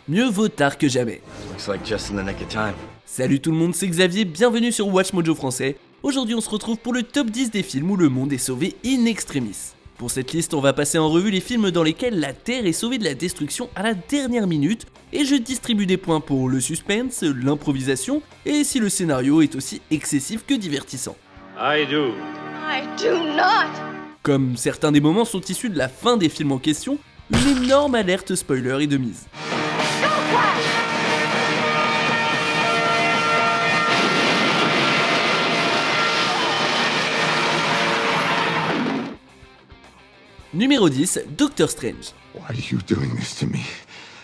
Mieux vaut tard que jamais. Looks like just in the nick of time. Salut tout le monde, c'est Xavier, bienvenue sur Watch Mojo français. Aujourd'hui on se retrouve pour le top 10 des films où le monde est sauvé in extremis. Pour cette liste, on va passer en revue les films dans lesquels la Terre est sauvée de la destruction à la dernière minute, et je distribue des points pour le suspense, l'improvisation, et si le scénario est aussi excessif que divertissant. I do not. Comme certains des moments sont issus de la fin des films en question, une énorme alerte spoiler est de mise. Numéro 10, Doctor Strange. Why are you doing this to me?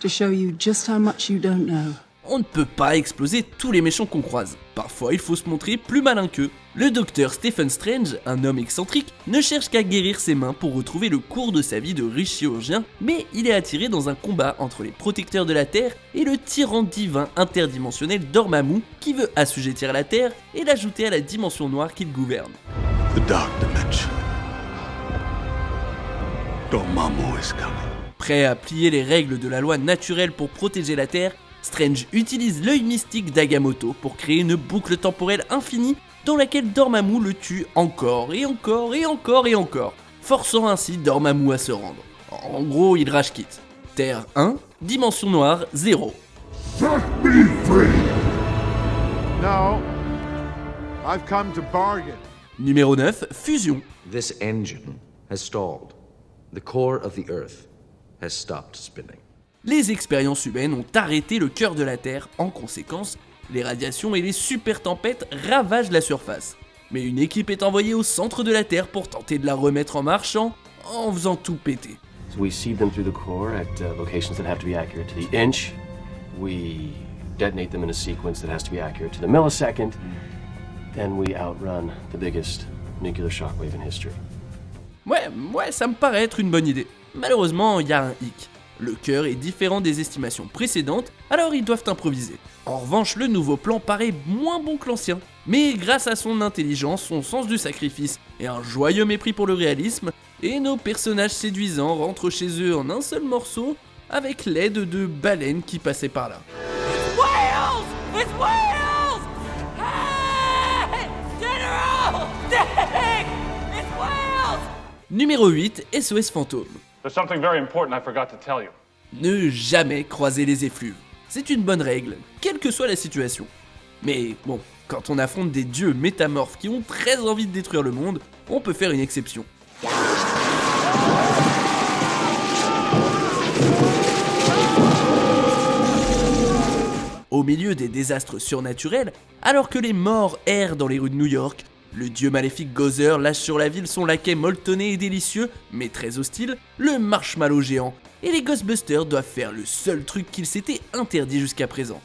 To show you just how much you don't know. On ne peut pas exploser tous les méchants qu'on croise. Parfois, il faut se montrer plus malin qu'eux. Le docteur Stephen Strange, un homme excentrique, ne cherche qu'à guérir ses mains pour retrouver le cours de sa vie de riche chirurgien, mais il est attiré dans un combat entre les protecteurs de la Terre et le tyran divin interdimensionnel Dormammu, qui veut assujettir la Terre et l'ajouter à la dimension noire qu'il gouverne. The Dark Dimension. Dormammu is coming. Prêt à plier les règles de la loi naturelle pour protéger la Terre, Strange utilise l'œil mystique d'Agamotto pour créer une boucle temporelle infinie dans laquelle Dormammu le tue encore et encore et encore et encore, forçant ainsi Dormammu à se rendre. En gros, il rage quitte. Terre 1, dimension noire 0. Set me free! No, I've come to bargain. Numéro 9, Fusion. This engine has stalled. The core of the Earth has stopped spinning. Les expériences humaines ont arrêté le cœur de la Terre, en conséquence, les radiations et les super tempêtes ravagent la surface. Mais une équipe est envoyée au centre de la Terre pour tenter de la remettre en marche en faisant tout péter. So we seed them through the core at locations that have to be accurate to the inch. We detonate them in a sequence that has to be accurate to the millisecond. Then we outrun the biggest nuclear shockwave in history. Ouais, ça me paraît être une bonne idée. Malheureusement, il y a un hic. Le cœur est différent des estimations précédentes, alors ils doivent improviser. En revanche, le nouveau plan paraît moins bon que l'ancien. Mais grâce à son intelligence, son sens du sacrifice et un joyeux mépris pour le réalisme, et nos personnages séduisants rentrent chez eux en un seul morceau, avec l'aide de baleines qui passaient par là. Whales! It's whales! Hey! General! Dick! It's whales! Numéro 8, SOS Fantôme. There's something very important I forgot to tell you. Ne jamais croiser les effluves. C'est une bonne règle, quelle que soit la situation. Mais bon, quand on affronte des dieux métamorphes qui ont très envie de détruire le monde, on peut faire une exception. Au milieu des désastres surnaturels, alors que les morts errent dans les rues de New York, le dieu maléfique Gozer lâche sur la ville son laquais molletonné et délicieux, mais très hostile, le marshmallow géant, et les Ghostbusters doivent faire le seul truc qu'ils s'étaient interdit jusqu'à présent.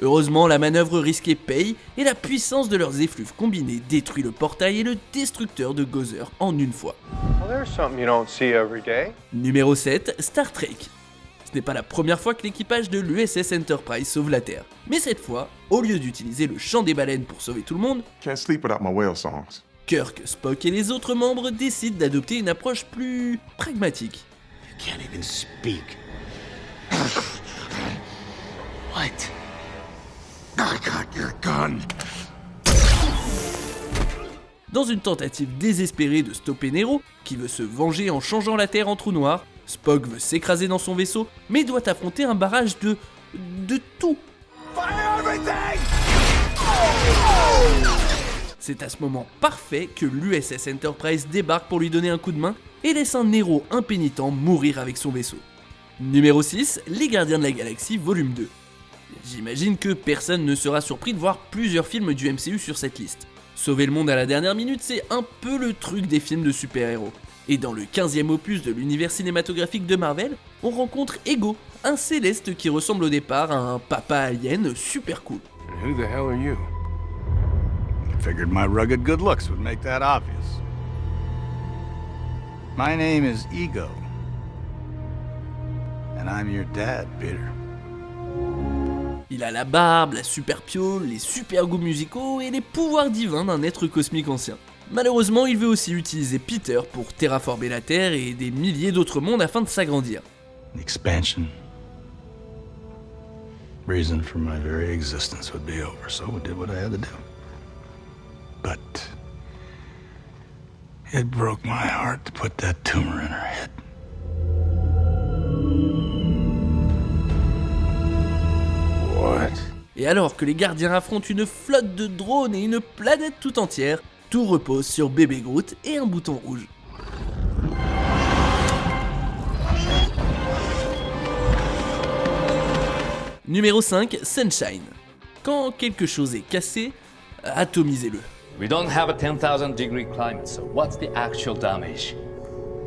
Heureusement, la manœuvre risquée paye, et la puissance de leurs effluves combinés détruit le portail et le destructeur de Gozer en une fois. Well, there's something you don't see every day. Numéro 7, Star Trek. Ce n'est pas la première fois que l'équipage de l'USS Enterprise sauve la Terre. Mais cette fois, au lieu d'utiliser le chant des baleines pour sauver tout le monde, Can't sleep without my whale songs. Kirk, Spock et les autres membres décident d'adopter une approche plus pragmatique. Can't even speak. What? I got your gun. Dans une tentative désespérée de stopper Nero, qui veut se venger en changeant la Terre en trou noir, Spock veut s'écraser dans son vaisseau, mais doit affronter un barrage de tout. C'est à ce moment parfait que l'USS Enterprise débarque pour lui donner un coup de main et laisse un Nero impénitent mourir avec son vaisseau. Numéro 6, Les Gardiens de la Galaxie Volume 2. J'imagine que personne ne sera surpris de voir plusieurs films du MCU sur cette liste. Sauver le monde à la dernière minute, c'est un peu le truc des films de super-héros. Et dans le 15e opus de l'univers cinématographique de Marvel, on rencontre Ego, un céleste qui ressemble au départ à un papa alien super cool. And who the hell are you? Figured my rugged good looks would make that obvious. My name is Ego. And I'm your dad, Peter. Il a la barbe, la super piole, les super goûts musicaux et les pouvoirs divins d'un être cosmique ancien. Malheureusement, il veut aussi utiliser Peter pour terraformer la Terre et des milliers d'autres mondes afin de s'agrandir. Expansion reason for my very existence would be over, so I did what I had to do. But it broke my heart to put that tumor in her head. What? Et alors que les gardiens affrontent une flotte de drones et une planète tout entière, tout repose sur bébé Groot et un bouton rouge. Numéro 5, Sunshine. Quand quelque chose est cassé, atomisez-le. We don't have a 10,000-degree climate, so what's the actual damage?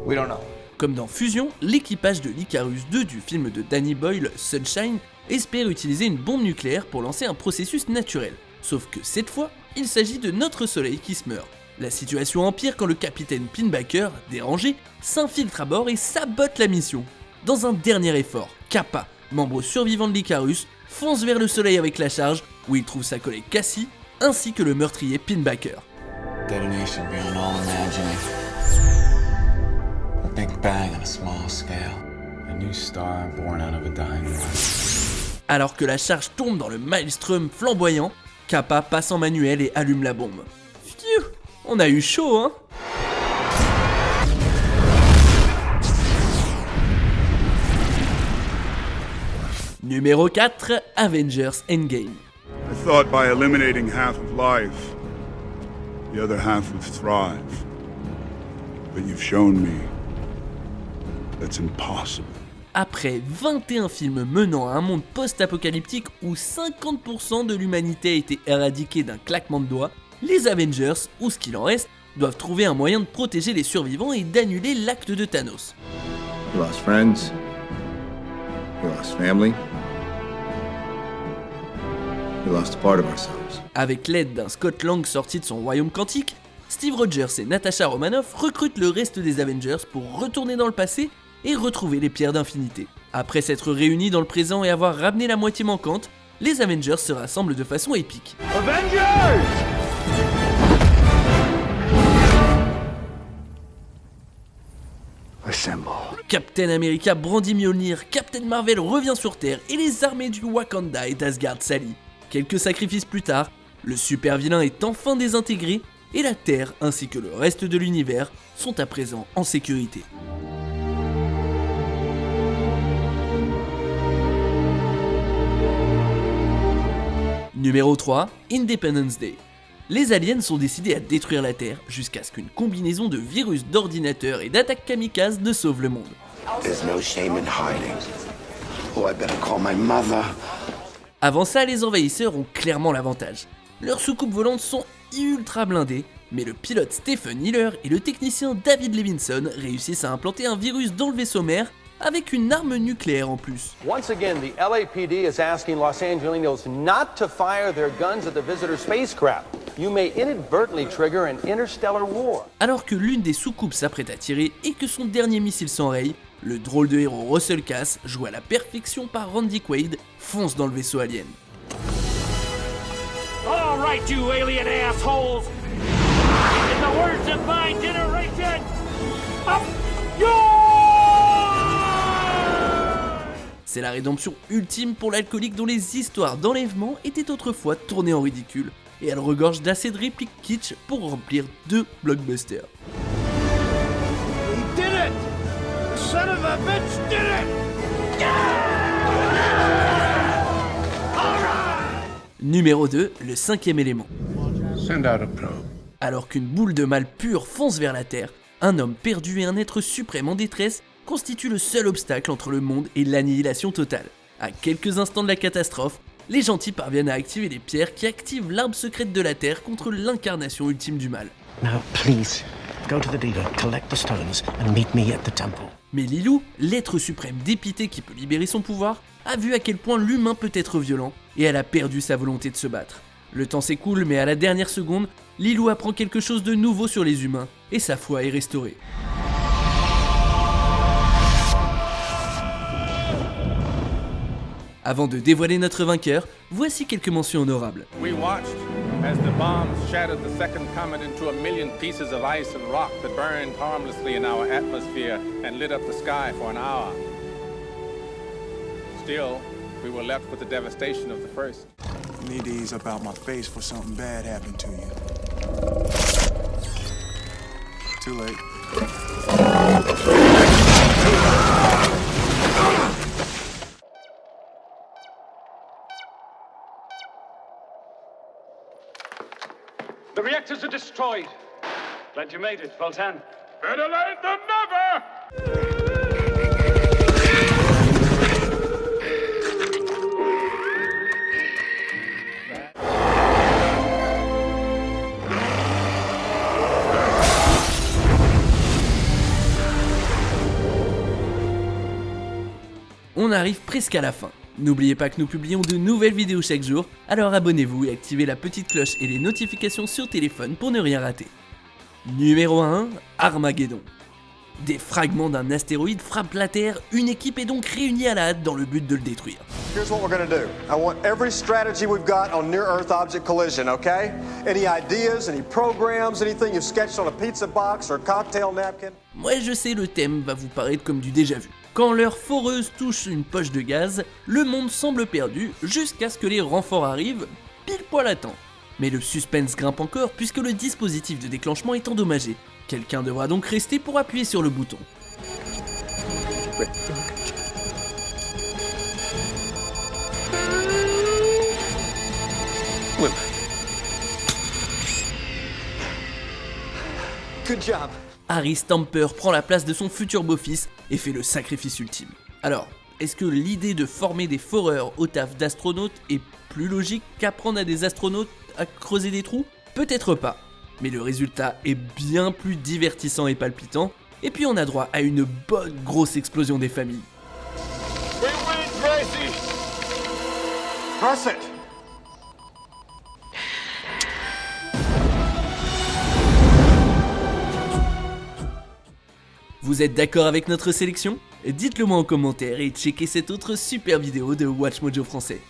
We don't know. Comme dans Fusion, l'équipage de l'Icarus 2 du film de Danny Boyle, Sunshine, espère utiliser une bombe nucléaire pour lancer un processus naturel. Sauf que cette fois, il s'agit de notre soleil qui se meurt. La situation empire quand le capitaine Pinbacker, dérangé, s'infiltre à bord et sabote la mission. Dans un dernier effort, Kappa, membre survivant de l'Icarus, fonce vers le soleil avec la charge, où il trouve sa collègue Cassie, ainsi que le meurtrier Pinbacker. Detonation beyond all imagining. A big bang on a small scale. A new star born out of a dying world. Alors que la charge tombe dans le maelstrom flamboyant, Kappa passe en manuel et allume la bombe. Pfiou, on a eu chaud, hein? Numéro 4, Avengers Endgame. I thought by eliminating half of life, the other half would thrive. But you've shown me that's impossible. Après 21 films menant à un monde post-apocalyptique où 50% de l'humanité a été éradiquée d'un claquement de doigts, les Avengers, ou ce qu'il en reste, doivent trouver un moyen de protéger les survivants et d'annuler l'acte de Thanos. We lost friends. We lost family. We lost a part of ourselves. Avec l'aide d'un Scott Lang sorti de son royaume quantique, Steve Rogers et Natasha Romanoff recrutent le reste des Avengers pour retourner dans le passé et retrouver les pierres d'infinité. Après s'être réunis dans le présent et avoir ramené la moitié manquante, les Avengers se rassemblent de façon épique. Avengers! Assemble. Captain America brandit Mjolnir, Captain Marvel revient sur Terre et les armées du Wakanda et d'Asgard s'allient. Quelques sacrifices plus tard, le super vilain est enfin désintégré et la Terre ainsi que le reste de l'univers sont à présent en sécurité. Numéro 3, Independence Day. Les aliens sont décidés à détruire la Terre jusqu'à ce qu'une combinaison de virus, d'ordinateurs et d'attaques kamikazes ne sauve le monde. There's no shame in hiding. Oh, I better call my mother. Avant ça, les envahisseurs ont clairement l'avantage. Leurs soucoupes volantes sont ultra blindées, mais le pilote Stephen Hiller et le technicien David Levinson réussissent à implanter un virus dans le vaisseau mère avec une arme nucléaire en plus. Once again, the LAPD is asking Los Angelinos not to fire their guns at the visitor spacecraft. You may inadvertently trigger an interstellar war. Alors que l'une des soucoupes s'apprête à tirer et que son dernier missile s'enraye, le drôle de héros Russell Cass, joué à la perfection par Randy Quaid, fonce dans le vaisseau alien. All right, you alien assholes! In the words of my generation, up yours! C'est la rédemption ultime pour l'alcoolique dont les histoires d'enlèvement étaient autrefois tournées en ridicule, et elle regorge d'assez de répliques kitsch pour remplir 2 blockbusters. He did it! The son of a bitch did it! Numéro 2, le 5e élément. Send out a probe. Alors qu'une boule de mal pure fonce vers la Terre, un homme perdu et un être suprême en détresse constituent le seul obstacle entre le monde et l'annihilation totale. À quelques instants de la catastrophe, les gentils parviennent à activer les pierres qui activent l'arme secrète de la Terre contre l'incarnation ultime du mal. Now, please, go to the dealer, collect the stones, and meet me at the temple. Mais Lilou, l'être suprême dépité qui peut libérer son pouvoir, a vu à quel point l'humain peut être violent, et elle a perdu sa volonté de se battre. Le temps s'écoule, mais à la dernière seconde, Lilou apprend quelque chose de nouveau sur les humains, et sa foi est restaurée. Avant de dévoiler notre vainqueur, voici quelques mentions honorables. We watched as the bombs shattered the second comet into a million pieces of ice and rock that burned harmlessly in our atmosphere and lit up the sky for an hour. Still, we were left with the devastation of the first. You need to ease up out my face before something bad happened to you. Too late. The reactors are destroyed. Glad you made it, Voltan. Better late than never! On arrive presque à la fin. N'oubliez pas que nous publions de nouvelles vidéos chaque jour, alors abonnez-vous et activez la petite cloche et les notifications sur téléphone pour ne rien rater. Numéro 1, Armageddon. Des fragments d'un astéroïde frappent la Terre, une équipe est donc réunie à la hâte dans le but de le détruire. Here's what we're gonna do. I want every strategy we've got on near-Earth object collision, okay? Any ideas, any programs, anything you've sketched on a pizza box or a cocktail napkin? Moi je sais, le thème va vous paraître comme du déjà-vu. Quand leur foreuse touche une poche de gaz, le monde semble perdu jusqu'à ce que les renforts arrivent, pile poil à temps. Mais le suspense grimpe encore puisque le dispositif de déclenchement est endommagé. Quelqu'un devra donc rester pour appuyer sur le bouton. Good job. Harry Stamper prend la place de son futur beau-fils et fait le sacrifice ultime. Alors, est-ce que l'idée de former des foreurs au taf d'astronautes est plus logique qu'apprendre à des astronautes à creuser des trous? Peut-être pas, mais le résultat est bien plus divertissant et palpitant, et puis on a droit à une bonne grosse explosion des familles. We win, Tracy! Press it! Vous êtes d'accord avec notre sélection? Dites-le moi en commentaire et checkez cette autre super vidéo de Watch Mojo français.